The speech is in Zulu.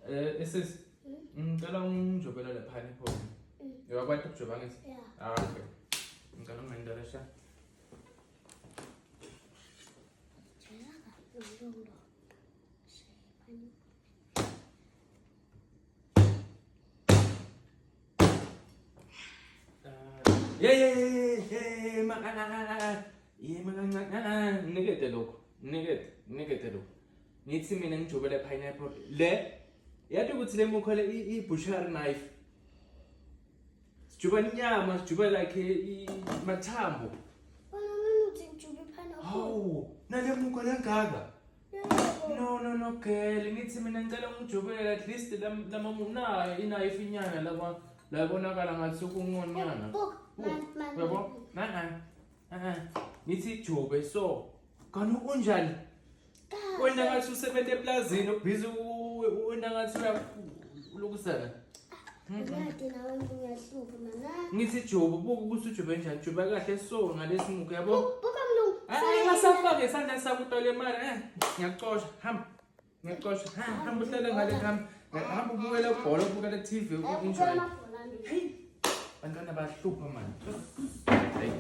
Ese is ngicela ungijobela le pineapple. Uyakwazi ukujoba ngithi? Yeah. Okay. Ngicela ungendelesha. Yeah, nikete lokho. Nikete lokho. Ngithi mina ngijobela pineapple. Le yathi ukuthi le mukho le i-butcher knife. Sijuba inyama, sijuba like mathambo. Oh, nale mukho lengaga. No, girl. Ngithi mina ngicela ungijobela at least lama inayifi inyanga labonakala ngathi ukungonyana. Yabo? Ngithi jobe so. Kanti unjani? Wena ngathi usebenza eplazini ubhizi wena ngathi ulokusana. Ngithi jobe buku ukuthi ujobe njani? Jobe kahle so ngalesi mukho yabo. Ngasafaka isandla sakho utole imali ngiyacosha hamba. Ngiyacosha hamba uhlale ngale hamba ubukela ibhola ubukela TV unjani? Hey. Bantwana bahlupha manje. Hey.